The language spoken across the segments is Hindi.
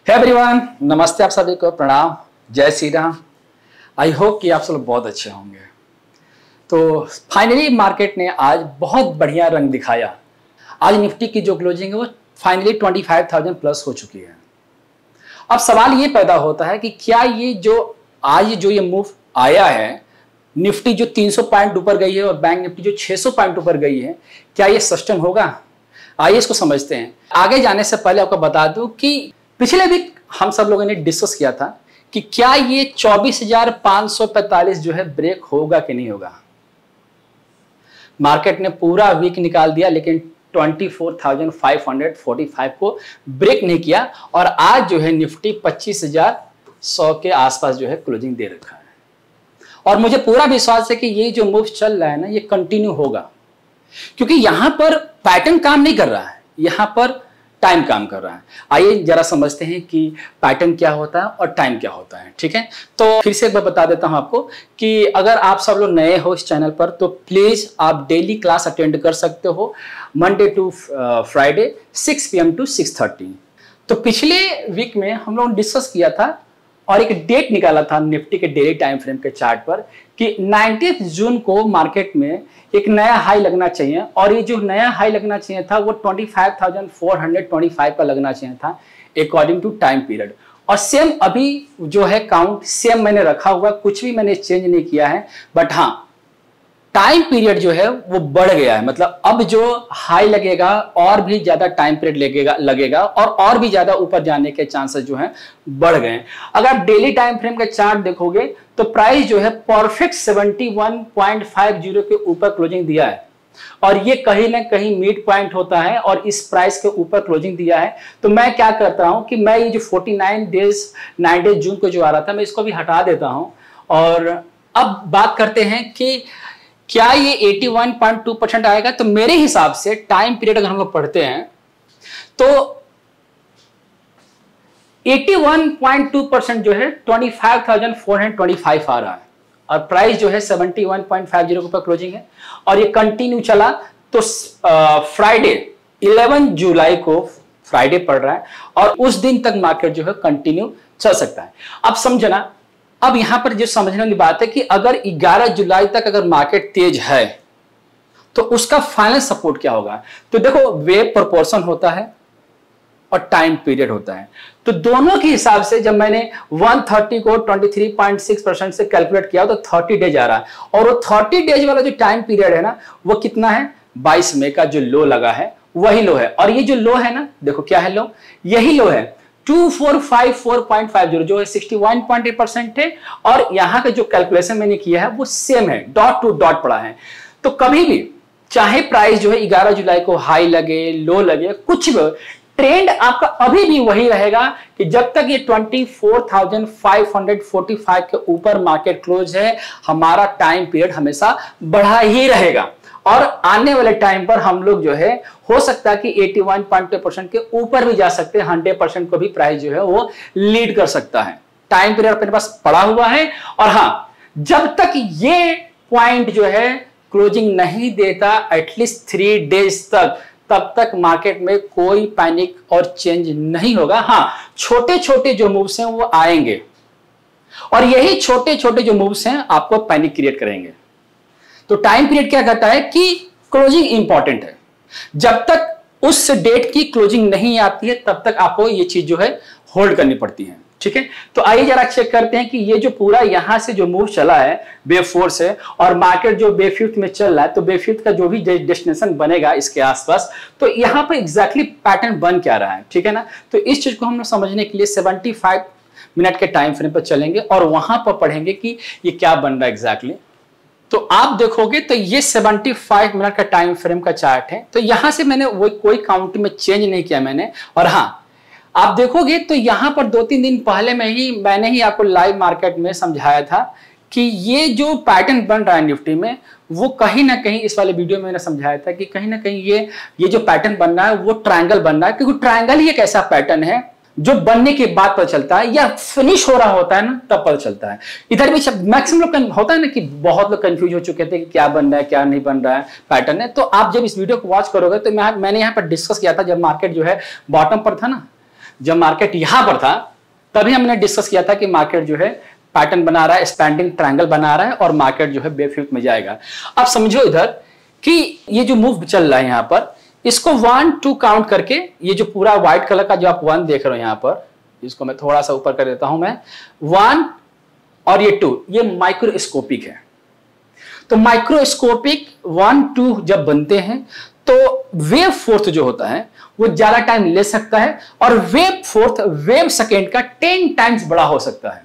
हे एवरीवन, नमस्ते। आप सभी को प्रणाम, जय श्री राम। आई होप कि आप सब लोग बहुत अच्छे होंगे। तो फाइनली मार्केट ने आज बहुत बढ़िया रंग दिखाया। आज निफ्टी की जो क्लोजिंग है वो फाइनली 25,000 प्लस हो चुकी है। अब सवाल ये पैदा होता है कि क्या ये जो आज जो ये मूव आया है, निफ्टी जो 300 पॉइंट ऊपर गई है और बैंक निफ्टी जो 600 पॉइंट ऊपर गई है, क्या ये सस्टेन होगा? आइए इसको समझते हैं। आगे जाने से पहले आपको बता दूं कि पिछले वीक हम सब लोगों ने डिस्कस किया था कि क्या ये 24,545 जो है ब्रेक होगा कि नहीं होगा। मार्केट ने पूरा वीक निकाल दिया लेकिन 24,545 को ब्रेक नहीं किया और आज जो है निफ्टी 25,100 के आसपास जो है क्लोजिंग दे रखा है। और मुझे पूरा विश्वास है कि ये जो मूव चल रहा है ना, ये कंटिन्यू होगा, क्योंकि यहां पर पैटर्न काम नहीं कर रहा है, यहां पर टाइम काम कर रहा है। आइए जरा समझते हैं कि पैटर्न क्या होता है और टाइम क्या होता है। ठीक है, तो फिर से एक बार बता देता हूं आपको कि अगर आप सब लोग नए हो इस चैनल पर तो प्लीज आप डेली क्लास अटेंड कर सकते हो, Monday to Friday 6 PM to 6:30। तो पिछले वीक में हम लोगों ने डिस्कस किया था और एक डेट निकाला था निफ्टी के डेली टाइम फ्रेम के चार्ट पर कि 19 जून को मार्केट में एक नया हाई लगना चाहिए और ये जो नया हाई लगना चाहिए था वो 25,425 का लगना चाहिए था अकॉर्डिंग टू टाइम पीरियड। और सेम अभी जो है काउंट सेम मैंने रखा हुआ, कुछ भी मैंने चेंज नहीं किया है। बट हाँ, टाइम पीरियड जो है वो बढ़ गया है, मतलब अब जो हाई लगेगा और भी ज्यादा टाइम पीरियड लगेगा और भी ज्यादा ऊपर जाने के चांसेस जो है बढ़ गए हैं। अगर आप डेली टाइम फ्रेम का चार्ट देखोगे तो प्राइस जो है परफेक्ट 71.50 के ऊपर क्लोजिंग दिया है और ये कहीं ना कहीं मिड पॉइंट होता है और इस प्राइस के ऊपर क्लोजिंग दिया है। तो मैं क्या करता हूं कि मैं ये जो 49 डेज 9 डेज जून को जो आ रहा था मैं इसको भी हटा देता हूं और अब बात करते हैं कि क्या ये 81.2% आएगा। तो मेरे हिसाब से टाइम पीरियड अगर हम लोग पढ़ते हैं तो 81.2% जो है 25,425 आ रहा है और प्राइस जो है 71.50 के ऊपर क्लोजिंग है और ये कंटिन्यू चला। तो फ्राइडे 11 जुलाई को फ्राइडे पड़ रहा है और उस दिन तक मार्केट जो है कंटिन्यू चल सकता है। अब समझना, अब यहां पर जो समझने वाली बात है कि अगर 11 जुलाई तक अगर मार्केट तेज है तो उसका फाइनल सपोर्ट क्या होगा। तो देखो, वेव प्रोपोर्शन होता है और टाइम पीरियड होता है। तो दोनों के हिसाब से जब मैंने 130 को 23.6% से कैलकुलेट किया तो 30 डेज आ रहा है और वो 30 डेज वाला जो टाइम पीरियड है ना वो कितना है, 22 मई का जो लो लगा है वही लो है। और ये जो लो है ना, देखो क्या है लो, यही लो है 2454.50 जो है 61.8% है और यहां का जो कैलकुलेशन मैंने किया है वो सेम है, डॉट टू डॉट पड़ा है। तो कभी भी चाहे प्राइस जो है 11 जुलाई को हाई लगे लो लगे कुछ भी, ट्रेंड आपका अभी भी वही रहेगा कि जब तक ये 24,545 के ऊपर मार्केट क्लोज है हमारा टाइम पीरियड हमेशा बढ़ा ही रहेगा और आने वाले टाइम पर हम लोग जो है हो सकता है कि 81.2% के ऊपर भी जा सकते हैं, 100% को भी प्राइस जो है वो लीड कर सकता है। टाइम पीरियड अपने पास पड़ा हुआ है और हाँ, जब तक ये पॉइंट जो है क्लोजिंग नहीं देता एटलीस्ट 3 डेज तक, तब तक मार्केट में कोई पैनिक और चेंज नहीं होगा। हाँ, छोटे छोटे जो मूव्स हैं वो आएंगे और यही छोटे छोटे जो मूव्स हैं आपको पैनिक क्रिएट करेंगे। तो टाइम पीरियड क्या कहता है कि क्लोजिंग इंपॉर्टेंट है, जब तक उस डेट की क्लोजिंग नहीं आती है तब तक आपको ये चीज जो है होल्ड करनी पड़ती है। ठीक है, तो आइए जरा चेक करते हैं कि ये जो पूरा यहां से जो मूव चला है वेव 4 से और मार्केट जो वेव 5 में चल रहा है, तो वेव 5 का जो भी डेस्टिनेशन बनेगा इसके आसपास, तो यहां पर एग्जैक्टली पैटर्न बन क्या रहा है। ठीक है ना, तो इस चीज को हम समझने के लिए 75 मिनट के टाइम फ्रेम पर चलेंगे और वहां पर पढ़ेंगे कि ये क्या बन रहा है एग्जैक्टली। तो आप देखोगे तो ये 75 मिनट का टाइम फ्रेम का चार्ट है। तो यहां से मैंने वो कोई काउंटिंग में चेंज नहीं किया मैंने। और हाँ, आप देखोगे तो यहां पर 2-3 दिन पहले मैंने ही आपको लाइव मार्केट में समझाया था कि ये जो पैटर्न बन रहा है निफ्टी में वो कहीं ना कहीं, इस वाले वीडियो में मैंने समझाया था कि कहीं ना कहीं ये जो पैटर्न बन रहा है वो ट्रायंगल बन रहा है, क्योंकि ट्रायंगल ही एक ऐसा पैटर्न है जो बनने के बाद पता चलता है या फिनिश हो रहा होता है ना तब पता चलता है। इधर भी मैक्सिमम लोग होता है ना कि बहुत लोग कंफ्यूज हो चुके थे कि क्या बन रहा है क्या नहीं बन रहा है पैटर्न है। तो आप जब इस वीडियो को वॉच करोगे तो मैंने यहाँ पर डिस्कस किया था जब मार्केट जो है बॉटम पर था ना, जब मार्केट यहां पर था तभी हमने डिस्कस किया था कि मार्केट जो है पैटर्न बना रहा है, एक्सपेंडिंग ट्रायंगल बना रहा है और मार्केट जो है बेफ्यूट में जाएगा। अब समझो इधर कि ये जो मूव चल रहा है यहां पर, इसको 1 2 काउंट करके, ये जो पूरा व्हाइट कलर का जो आप 1 देख रहे हो यहां पर, इसको मैं थोड़ा सा ऊपर कर देता हूं, मैं 1 और ये 2, ये माइक्रोस्कोपिक है। तो माइक्रोस्कोपिक 1 2 जब बनते हैं तो वेव फोर्थ जो होता है वो ज्यादा टाइम ले सकता है और वेव फोर्थ वेव सेकेंड का 10 टाइम्स बड़ा हो सकता है।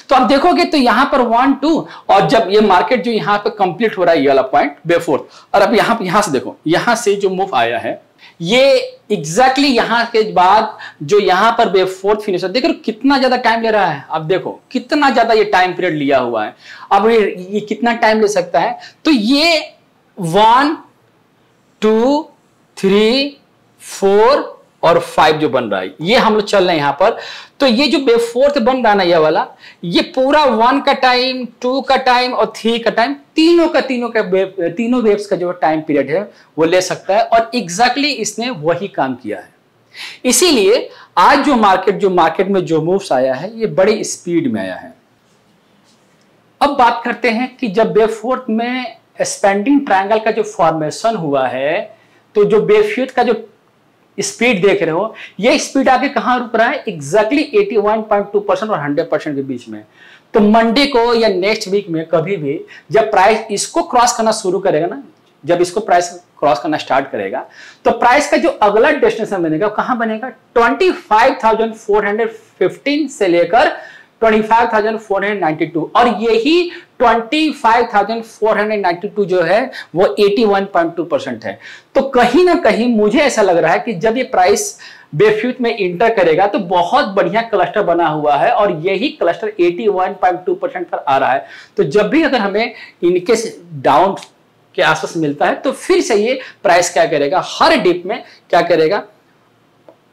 तो आप देखोगे तो यहां पर 1 2 और जब ये मार्केट जो यहां पे कंप्लीट हो रहा है ये वाला पॉइंट वेव फोर्थ, और अब यहां से देखो, यहां से जो मूव आया है ये एग्जैक्टली यहां के बाद जो यहां पर वेव फोर्थ फिनिश है, देखो कितना ज्यादा टाइम ले रहा है। अब देखो कितना ज्यादा ये टाइम पीरियड लिया हुआ है। अब ये कितना टाइम ले सकता है, तो ये 1 2 3 4 और 5 जो बन रहा है, ये हम लोग चल रहे हैं यहां पर। तो ये जो वेव फोर्थ बन रहा है ना ये वाला, ये पूरा 1 का टाइम, 2 का टाइम और 3 का टाइम, तीनों वेव्स का जो टाइम पीरियड है वो ले सकता है। और एग्जैक्टली इसने वही काम किया है। इसीलिए आज जो मार्केट में जो मूव्स आया है ये बड़ी स्पीड में आया है। अब बात करते हैं कि जब वेव फोर्थ में एक्सपेंडिंग ट्रायंगल का जो फॉर्मेशन हुआ है, तो जो बेफ्यूट का जो स्पीड देख रहे हो, ये स्पीड आगे कहां रुक रहा है, एग्जैक्टली 81.2% और 100% के बीच में। तो मंडे को या नेक्स्ट वीक में कभी भी जब प्राइस इसको क्रॉस करना शुरू करेगा ना, जब इसको प्राइस क्रॉस करना स्टार्ट करेगा, तो प्राइस का जो अगला डेस्टिनेशन बनेगा कहां बनेगा, 25,415 से लेकर 25,492, और यही 25,492 जो है वो 81.2% है। तो कहीं ना कहीं मुझे ऐसा लग रहा है कि जब ये प्राइस बेफ्यूट में इंटर करेगा तो बहुत बढ़िया क्लस्टर बना हुआ है और यही क्लस्टर 81.2% पर आ रहा है। तो जब भी अगर हमें इनके डाउन के आसपास मिलता है तो फिर से ये प्राइस क्या करेगा, हर डिप में क्या करेगा,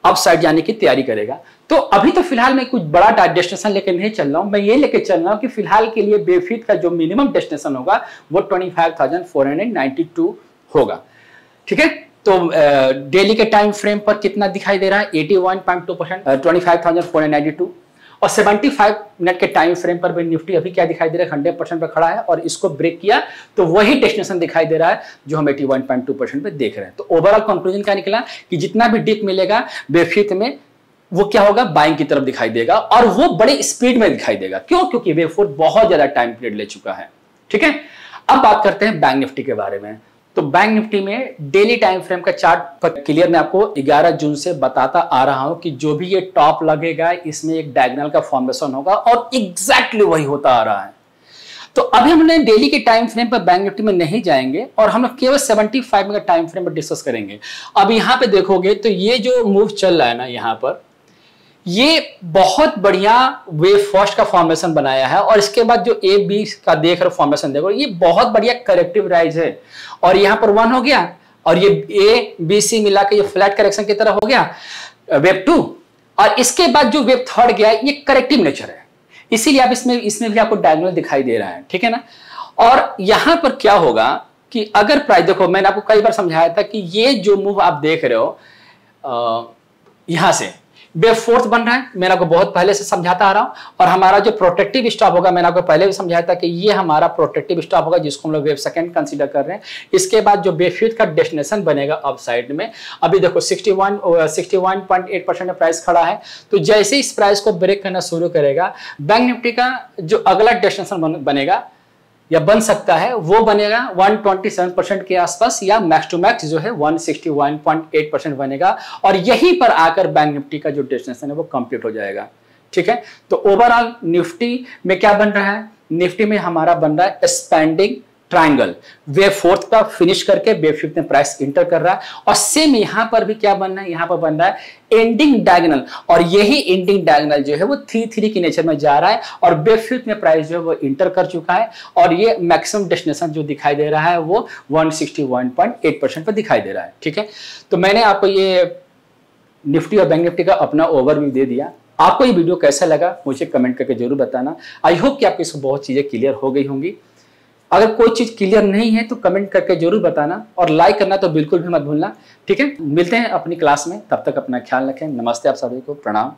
अपसाइड जाने की तैयारी करेगा। तो अभी तो फिलहाल मैं कुछ बड़ा डेस्टिनेशन लेकर नहीं चल रहा हूं, मैं ये लेकर चल रहा हूं कि फिलहाल के लिए बेफ्यूट का जो मिनिमम डेस्टिनेशन होगा वो 25,492 होगा। ठीक है, तो डेली के टाइम फ्रेम पर कितना दिखाई दे रहा है, 81.2%, 25,492, और 75 मिनट के टाइम फ्रेम पर भी निफ्टी अभी क्या दिखाई दे रहा है, 100% पर खड़ा है और इसको ब्रेक किया तो वही डेस्टिनेशन दिखाई दे रहा है जो हम 81.2% पे देख रहे हैं। तो ओवरऑल कंक्लूजन क्या निकला कि जितना भी डिप मिलेगा बेफ्यूट में वो क्या होगा, बाइंग की तरफ दिखाई देगा और वो बड़ी स्पीड में दिखाई देगा। क्यों, क्योंकि वेव फोर्थ बहुत ज्यादा टाइम पीरियड ले चुका है। ठीक है, अब बात करते हैं बैंक निफ्टी के बारे में। तो बैंक निफ्टी में डेली टाइम फ्रेम का चार्ट पर क्लियर मैं आपको 11 जून से बताता आ रहा हूं कि जो भी ये टॉप लगेगा इसमें एक डायगोनल का फॉर्मेशन होगा और एग्जैक्टली वही होता आ रहा है। तो अभी हमने डेली के टाइम फ्रेम पर बैंक निफ्टी में नहीं जाएंगे और हम लोग केवल 75 का टाइम फ्रेम पर डिस्कस करेंगे। अब यहां पे देखोगे तो ये जो मूव चल रहा है ना, यहां पर ये बहुत बढ़िया वेव फर्स्ट का फॉर्मेशन बनाया है और इसके बाद जो ए बी का देख रहे फॉर्मेशन देखो, ये बहुत बढ़िया करेक्टिव राइज है और यहां पर 1 हो गया और ये ए बी सी मिला के ये फ्लैट करेक्शन की तरह हो गया वेव 2, और इसके बाद जो वेव थर्ड गया ये करेक्टिव नेचर है, इसीलिए आप इसमें भी आपको डायगोनल दिखाई दे रहा है। ठीक है ना, और यहां पर क्या होगा कि अगर प्राइस देखो, मैंने आपको कई बार समझाया था कि ये जो मूव आप देख रहे हो यहां से वेव फोर्थ बन रहा है, मैंने आपको बहुत पहले से समझाता आ रहा हूं, और हमारा जो प्रोटेक्टिव स्टॉप होगा मैंने आपको पहले भी समझाया था कि ये हमारा प्रोटेक्टिव स्टॉप होगा जिसको हम लोग वेव सेकंड कंसीडर कर रहे हैं। इसके बाद जो बेफ्यूट का डेस्टिनेशन बनेगा अप साइड में, अभी देखो 61.8% में प्राइस खड़ा है। तो जैसे इस प्राइस को ब्रेक करना शुरू करेगा, बैंक निफ्टी का जो अगला डेस्टिनेशन बनेगा या बन सकता है वो बनेगा 127% के आसपास, या मैक्स टू मैक्स जो है 161.8% बनेगा, और यहीं पर आकर बैंक निफ्टी का जो डेस्टिनेशन है वो कंप्लीट हो जाएगा। ठीक है, तो ओवरऑल निफ्टी में क्या बन रहा है, निफ्टी में हमारा बन रहा है एक्सपेंडिंग ट्रायंगल, वेव फोर्थ का फिनिश करके बेफ्यूट में प्राइस इंटर कर रहा है, और सेम यहां पर भी क्या बन रहा है, यहां पर बन रहा है एंडिंग डायगोनल, और यही एंडिंग डायगोनल जो है वो 3 की नेचर में जा रहा है और बेफ्यूट में प्राइस जो है वो इंटर कर चुका है, और ये मैक्सिमम डेस्टिनेशन जो दिखाई दे रहा है वो 161.8% पर दिखाई दे रहा है। ठीक है, तो मैंने आपको ये निफ्टी और बैंक निफ्टी का अपना ओवरव्यू दे दिया। आपको ये वीडियो कैसा लगा मुझे कमेंट करके जरूर बताना। आई होप कि आपको इसको बहुत चीजें क्लियर हो गई होंगी। अगर कोई चीज क्लियर नहीं है तो कमेंट करके जरूर बताना, और लाइक करना तो बिल्कुल भी मत भूलना। ठीक है, मिलते हैं अपनी क्लास में, तब तक अपना ख्याल रखें। नमस्ते आप सभी को, प्रणाम।